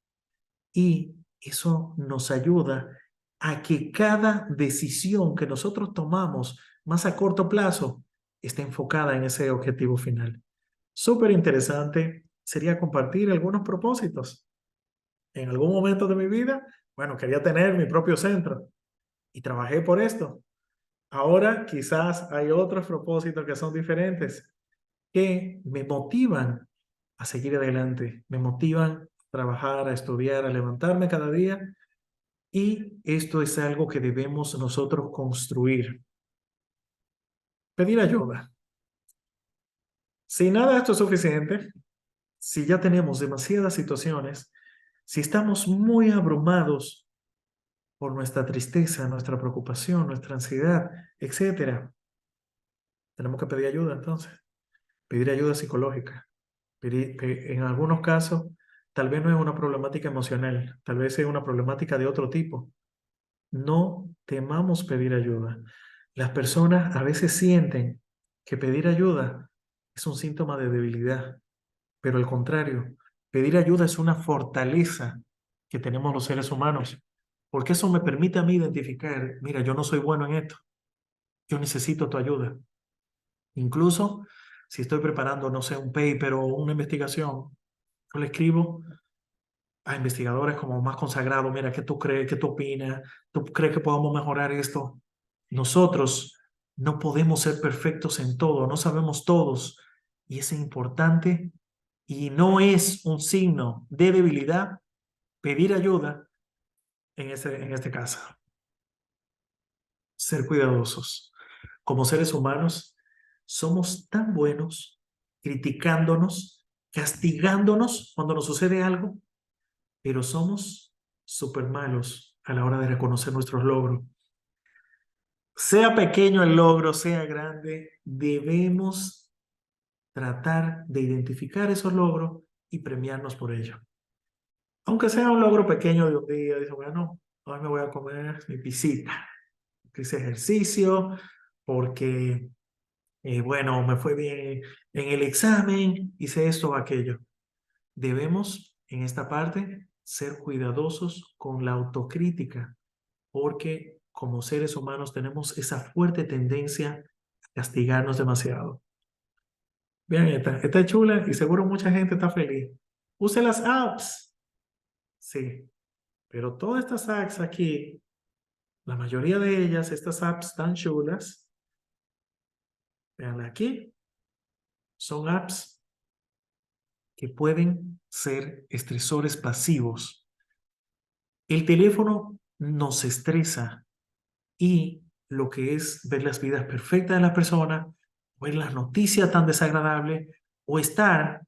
y eso nos ayuda a que cada decisión que nosotros tomamos más a corto plazo esté enfocada en ese objetivo final. Súper interesante sería compartir algunos propósitos. En algún momento de mi vida, bueno, quería tener mi propio centro y trabajé por esto. Ahora quizás hay otros propósitos que son diferentes que me motivan a seguir adelante, me motivan a trabajar, a estudiar, a levantarme cada día. Y esto es algo que debemos nosotros construir. Pedir ayuda. Si nada de esto es suficiente, si ya tenemos demasiadas situaciones, si estamos muy abrumados por nuestra tristeza, nuestra preocupación, nuestra ansiedad, etcétera, tenemos que pedir ayuda entonces. Pedir ayuda psicológica. En algunos casos, tal vez no es una problemática emocional, tal vez es una problemática de otro tipo. No temamos pedir ayuda. Las personas a veces sienten que pedir ayuda es un síntoma de debilidad. pero al contrario, pedir ayuda es una fortaleza que tenemos los seres humanos, porque eso me permite a mí identificar, mira, yo no soy bueno en esto, yo necesito tu ayuda. Incluso si estoy preparando, no sé, un paper o una investigación, yo le escribo a investigadores como más consagrados, mira, ¿qué tú crees? ¿Qué tú opinas? ¿Tú crees que podamos mejorar esto? Nosotros no podemos ser perfectos en todo, no sabemos todos, y es importante y no es un signo de debilidad pedir ayuda en este caso. Ser cuidadosos. Como seres humanos, somos tan buenos criticándonos, castigándonos cuando nos sucede algo, pero somos súper malos a la hora de reconocer nuestros logros. Sea pequeño el logro, sea grande, debemos tratar de identificar esos logros y premiarnos por ello. Aunque sea un logro pequeño de un día, dice, bueno, hoy me voy a comer mi pisita, hice ejercicio, porque, bueno, me fue bien en el examen, hice esto o aquello. Debemos, en esta parte, ser cuidadosos con la autocrítica, porque como seres humanos tenemos esa fuerte tendencia a castigarnos demasiado. Vean esta es chula y seguro mucha gente está feliz. Use las apps. Sí, pero todas estas apps aquí, la mayoría de ellas, estas apps tan chulas, veanla aquí, son apps que pueden ser estresores pasivos. El teléfono nos estresa y lo que es ver las vidas perfectas de las personas, ver las noticias tan desagradables o estar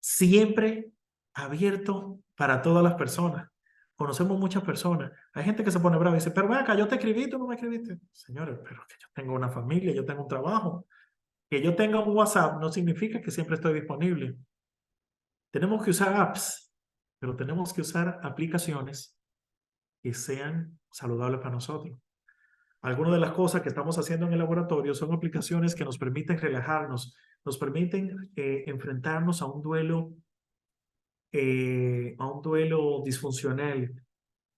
siempre abierto para todas las personas. Conocemos muchas personas. Hay gente que se pone brava y dice, pero ven acá, yo te escribí, tú no me escribiste. Señores, pero que yo tengo una familia, yo tengo un trabajo. Que yo tenga un WhatsApp no significa que siempre estoy disponible. Tenemos que usar apps, pero tenemos que usar aplicaciones que sean saludables para nosotros. Algunas de las cosas que estamos haciendo en el laboratorio son aplicaciones que nos permiten relajarnos, nos permiten enfrentarnos a un duelo disfuncional,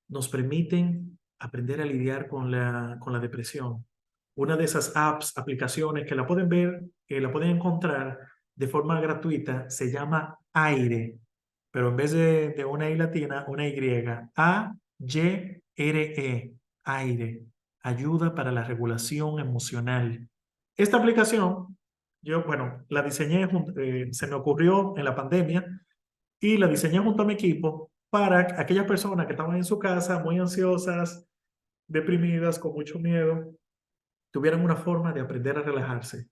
nos permiten aprender a lidiar con la depresión. Una de esas apps, aplicaciones que la pueden ver, la pueden encontrar de forma gratuita, se llama Aire, pero en vez de una I latina, una Y, A-Y-R-E, Aire, ayuda para la regulación emocional. Esta aplicación, yo, bueno, la diseñé, se me ocurrió en la pandemia y la diseñé junto a mi equipo para aquellas personas que estaban en su casa muy ansiosas, deprimidas, con mucho miedo, tuvieran una forma de aprender a relajarse.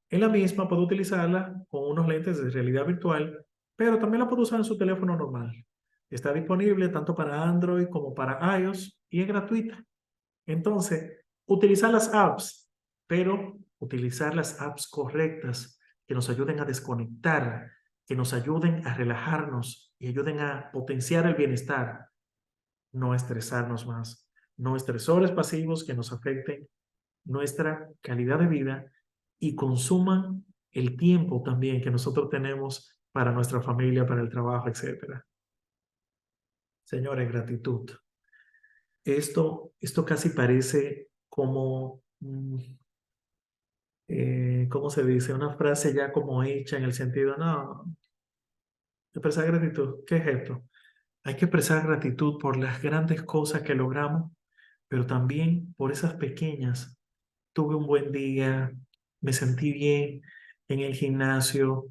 En la misma puedo utilizarla con unos lentes de realidad virtual, pero también la puedo usar en su teléfono normal. Está disponible tanto para Android como para iOS y es gratuita. Entonces, utilizar las apps, pero utilizar las apps correctas que nos ayuden a desconectar, que nos ayuden a relajarnos y ayuden a potenciar el bienestar, no estresarnos más. No estresores pasivos que nos afecten nuestra calidad de vida y consuman el tiempo también que nosotros tenemos para nuestra familia, para el trabajo, etcétera. Señores, gratitud. Esto casi parece como, ¿cómo se dice? Una frase ya como hecha en el sentido, no, expresar gratitud. ¿Qué es esto? Hay que expresar gratitud por las grandes cosas que logramos, pero también por esas pequeñas. Tuve un buen día, me sentí bien en el gimnasio,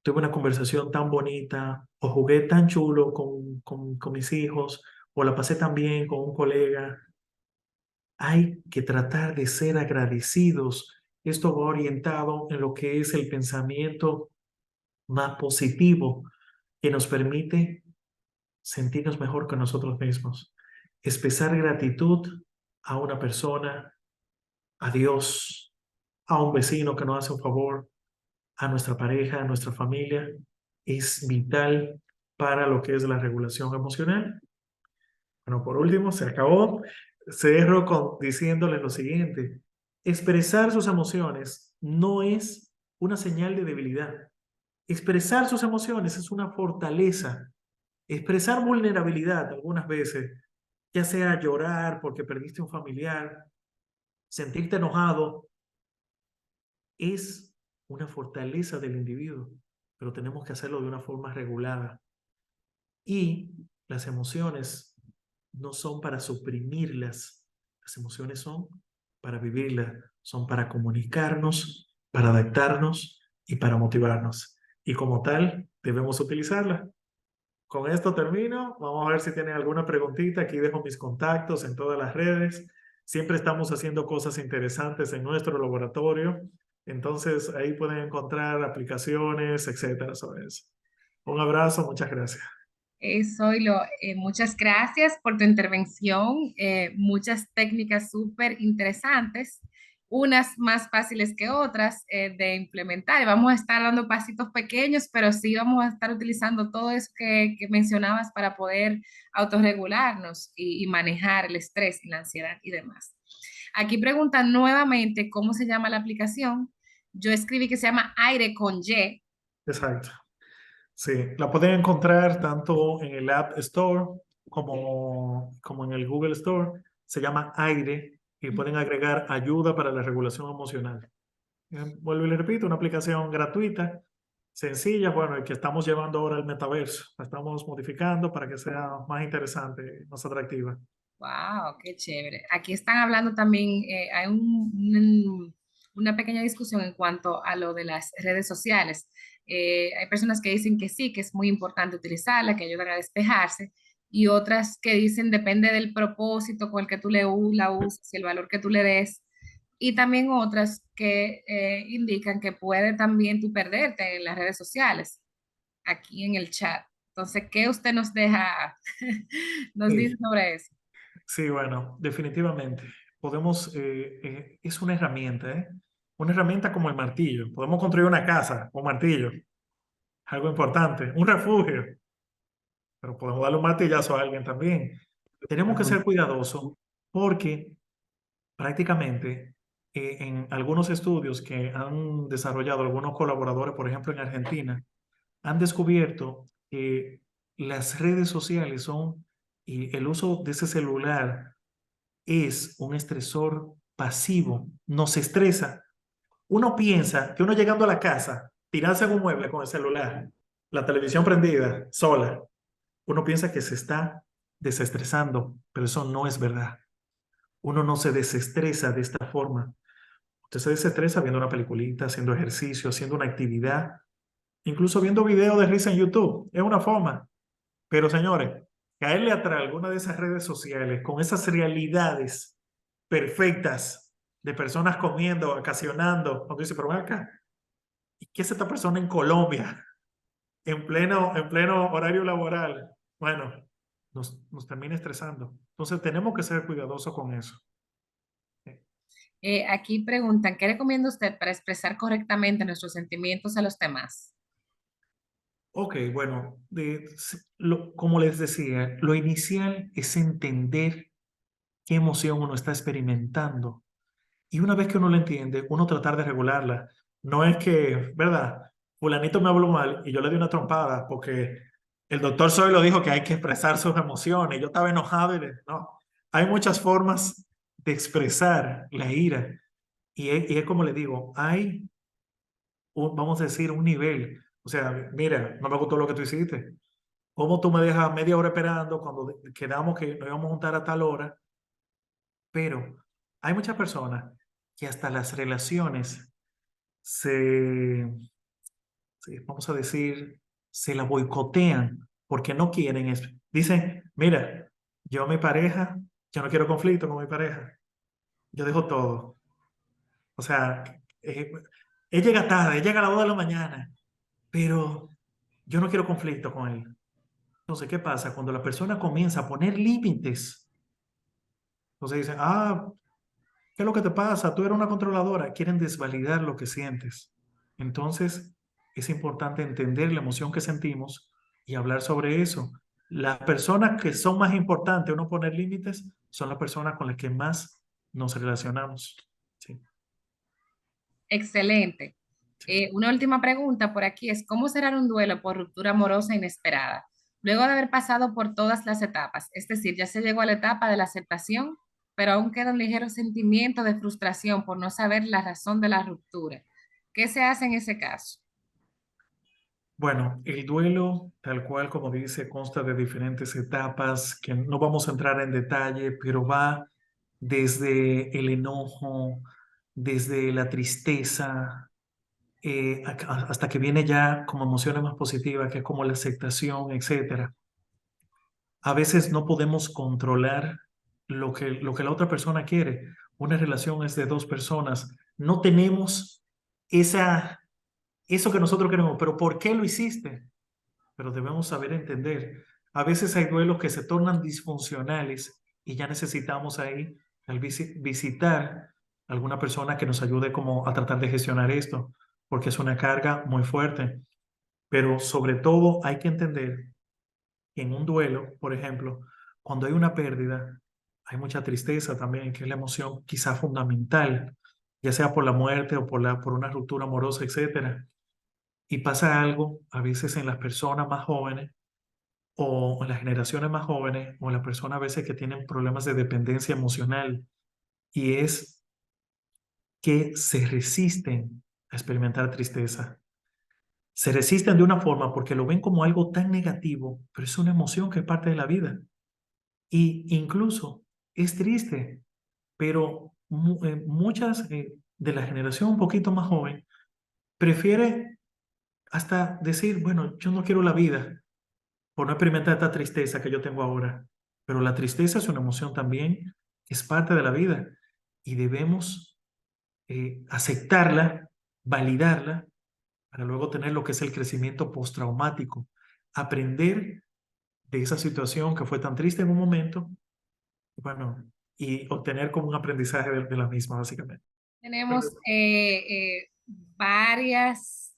tuve una conversación tan bonita, o jugué tan chulo con mis hijos, o la pasé tan bien con un colega. Hay que tratar de ser agradecidos. Esto va orientado en lo que es el pensamiento más positivo que nos permite sentirnos mejor con nosotros mismos. Expresar gratitud a una persona, a Dios, a un vecino que nos hace un favor, a nuestra pareja, a nuestra familia, es vital para lo que es la regulación emocional. Bueno, por último, se acabó. Cerro diciéndoles lo siguiente. Expresar sus emociones no es una señal de debilidad, Expresar sus emociones es una fortaleza. Expresar vulnerabilidad algunas veces, ya sea llorar porque perdiste un familiar, sentirte enojado, es una fortaleza del individuo, pero tenemos que hacerlo de una forma regulada. Y las emociones no son para suprimirlas, las emociones son para vivirlas, son para comunicarnos, para adaptarnos y para motivarnos. Y como tal, debemos utilizarlas. Con esto termino. Vamos a ver si tienen alguna preguntita. Aquí dejo mis contactos en todas las redes. Siempre estamos haciendo cosas interesantes en nuestro laboratorio. Entonces ahí pueden encontrar aplicaciones, etcétera, sobre eso. Un abrazo, muchas gracias. Zoilo, muchas gracias por tu intervención. Muchas técnicas súper interesantes, unas más fáciles que otras de implementar. Vamos a estar dando pasitos pequeños, pero sí vamos a estar utilizando todo eso que mencionabas para poder autorregularnos y manejar el estrés y la ansiedad y demás. Aquí preguntan nuevamente cómo se llama la aplicación. Yo escribí que se llama Aire con Y. Exacto. Sí, la pueden encontrar tanto en el App Store como en el Google Store. Se llama Aire y pueden agregar ayuda para la regulación emocional. Vuelvo y le repito, una aplicación gratuita, sencilla, bueno, y que estamos llevando ahora al metaverso. La estamos modificando para que sea más interesante, más atractiva. Wow, qué chévere. Aquí están hablando también, hay una pequeña discusión en cuanto a lo de las redes sociales. Hay personas que dicen que sí, que es muy importante utilizarla, que ayudan a despejarse, y otras que dicen depende del propósito con el que tú la uses y el valor que tú le des. Y también otras que indican que puede también tú perderte en las redes sociales, aquí en el chat. Entonces, ¿qué usted nos deja, nos dice Sí, sobre eso? sí, bueno, definitivamente. Podemos, es una herramienta, ¿eh? Una herramienta como el martillo. Podemos construir una casa con martillo, algo importante, un refugio, pero podemos darle un martillazo a alguien también. Tenemos que ser cuidadosos porque prácticamente en algunos estudios que han desarrollado algunos colaboradores, por ejemplo en Argentina, han descubierto que las redes sociales son, y el uso de ese celular es un estresor pasivo, nos estresa. Uno piensa que uno llegando a la casa, tirarse en un mueble con el celular, la televisión prendida, sola, uno piensa que se está desestresando, pero eso no es verdad. Uno no se desestresa de esta forma. Usted se desestresa viendo una peliculita, haciendo ejercicio, haciendo una actividad, incluso viendo videos de risa en YouTube. Es una forma. Pero señores, caerle atrás a alguna de esas redes sociales con esas realidades perfectas de personas comiendo, vacacionando, cuando dice, pero ven acá, ¿y qué es esta persona en Colombia, en pleno horario laboral? Bueno, nos termina estresando. Entonces tenemos que ser cuidadosos con eso. Aquí preguntan, ¿qué recomienda usted para expresar correctamente nuestros sentimientos a los demás? Ok, bueno, como les decía, lo inicial es entender qué emoción uno está experimentando. Y una vez que uno lo entiende, uno tratar de regularla. No es que, ¿verdad? Fulanito me habló mal y yo le di una trompada porque el doctor Soy lo dijo que hay que expresar sus emociones. Yo estaba enojado no. Hay muchas formas de expresar la ira. Y es como le digo, hay, vamos a decir, un nivel. O sea, mira, no me gustó lo que tú hiciste. ¿Cómo tú me dejas media hora esperando cuando quedamos que nos íbamos a juntar a tal hora? Pero hay muchas personas que hasta las relaciones se, vamos a decir, se la boicotean porque no quieren eso. Dicen, mira, yo mi pareja, yo no quiero conflicto con mi pareja, yo dejo todo. O sea, él llega tarde, él llega a las 2 de la mañana, pero yo no quiero conflicto con él. Entonces, ¿qué pasa? Cuando la persona comienza a poner límites, entonces dicen, ah, ¿qué es lo que te pasa? Tú eres una controladora. Quieren desvalidar lo que sientes. Entonces, es importante entender la emoción que sentimos y hablar sobre eso. Las personas que son más importantes, uno poner límites, son las personas con las que más nos relacionamos. Sí. Excelente. Sí. Una última pregunta por aquí es, ¿cómo cerrar un duelo por ruptura amorosa inesperada? Luego de haber pasado por todas las etapas, es decir, ya se llegó a la etapa de la aceptación, pero aún queda un ligero sentimiento de frustración por no saber la razón de la ruptura. ¿Qué se hace en ese caso? Bueno, el duelo, tal cual como dice, consta de diferentes etapas que no vamos a entrar en detalle, pero va desde el enojo, desde la tristeza, hasta que viene ya como emociones más positivas, que es como la aceptación, etcétera. A veces no podemos controlar lo que la otra persona quiere. Una relación es de dos personas. No tenemos eso que nosotros queremos, pero ¿por qué lo hiciste? Pero debemos saber entender. A veces hay duelos que se tornan disfuncionales y ya necesitamos ahí visitar alguna persona que nos ayude como a tratar de gestionar esto, porque es una carga muy fuerte. Pero sobre todo hay que entender que en un duelo, por ejemplo, cuando hay una pérdida, hay mucha tristeza también, que es la emoción quizá fundamental, ya sea por la muerte o por una ruptura amorosa, etcétera. Y pasa algo a veces en las personas más jóvenes o en las generaciones más jóvenes o en las personas a veces que tienen problemas de dependencia emocional y es que se resisten a experimentar tristeza. Se resisten de una forma porque lo ven como algo tan negativo, pero es una emoción que es parte de la vida. Y incluso es triste, pero muchas de la generación un poquito más joven prefiere hasta decir, bueno, yo no quiero la vida por no experimentar esta tristeza que yo tengo ahora. Pero la tristeza es una emoción también, es parte de la vida y debemos aceptarla, validarla, para luego tener lo que es el crecimiento postraumático, aprender de esa situación que fue tan triste en un momento, bueno, y obtener como un aprendizaje de la misma, básicamente. Tenemos varias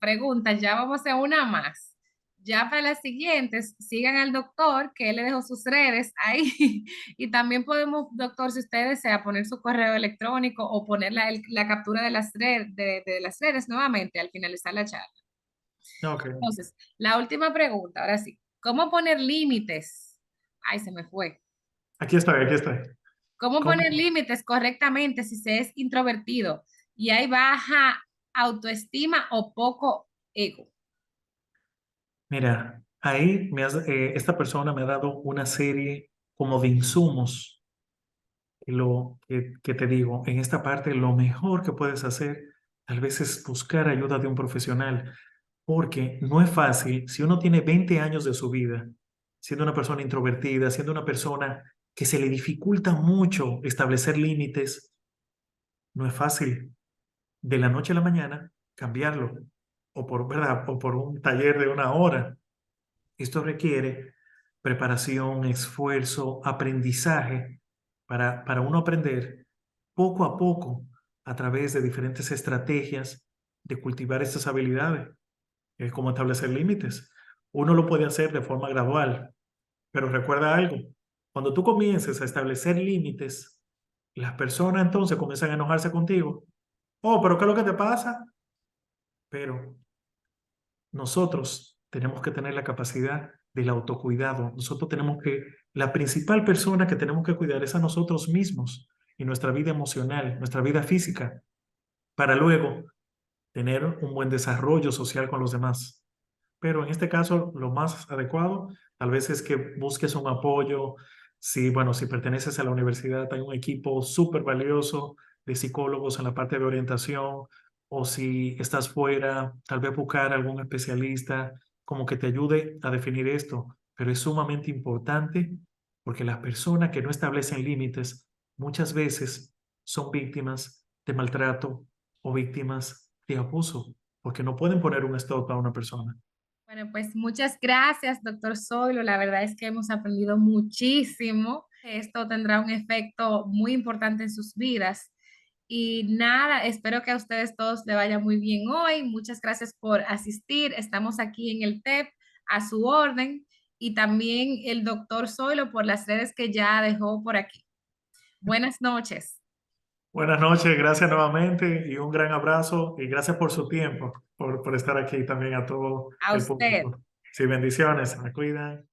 preguntas, ya vamos a una más. Ya para las siguientes, sigan al doctor, que él le dejó sus redes ahí. Y también podemos, doctor, si usted desea, poner su correo electrónico o poner la captura de de las redes nuevamente al finalizar la charla. Ok, Entonces, la última pregunta, ahora sí. ¿Cómo poner límites? Ay, se me fue. aquí estoy, aquí estoy. ¿Cómo poner ¿Cómo? límites correctamente si se es introvertido y hay baja autoestima o poco ego? Mira, ahí esta persona me ha dado una serie como de insumos. Que te digo, en esta parte lo mejor que puedes hacer tal vez es buscar ayuda de un profesional, porque no es fácil si uno tiene 20 años de su vida, siendo una persona introvertida, siendo una persona que se le dificulta mucho establecer límites, no es fácil de la noche a la mañana cambiarlo, ¿verdad? O por un taller de una hora. Esto requiere preparación, esfuerzo, aprendizaje para uno aprender poco a poco a través de diferentes estrategias de cultivar estas habilidades. Es como establecer límites. Uno lo puede hacer de forma gradual, pero recuerda algo, cuando tú comiences a establecer límites, las personas entonces comienzan a enojarse contigo. Oh, pero ¿qué es lo que te pasa? Pero nosotros tenemos que tener la capacidad del autocuidado. Nosotros la principal persona que tenemos que cuidar es a nosotros mismos y nuestra vida emocional, nuestra vida física, para luego tener un buen desarrollo social con los demás. Pero en este caso, lo más adecuado tal vez es que busques un apoyo. Si, bueno, si perteneces a la universidad, hay un equipo súper valioso de psicólogos en la parte de orientación, o si estás fuera, tal vez buscar algún especialista como que te ayude a definir esto. Pero es sumamente importante porque las personas que no establecen límites muchas veces son víctimas de maltrato o víctimas de abuso, porque no pueden poner un stop a una persona. Bueno, pues muchas gracias, doctor Zoilo. La verdad es que hemos aprendido muchísimo. Esto tendrá un efecto muy importante en sus vidas. Y nada, espero que a ustedes todos le vaya muy bien hoy. Muchas gracias por asistir. Estamos aquí en el TEP a su orden y también el doctor Zoilo por las redes que ya dejó por aquí. Buenas noches. Buenas noches, gracias nuevamente y un gran abrazo y gracias por su tiempo, por estar aquí también a todo A el usted. público. Sí, bendiciones, se me cuidan.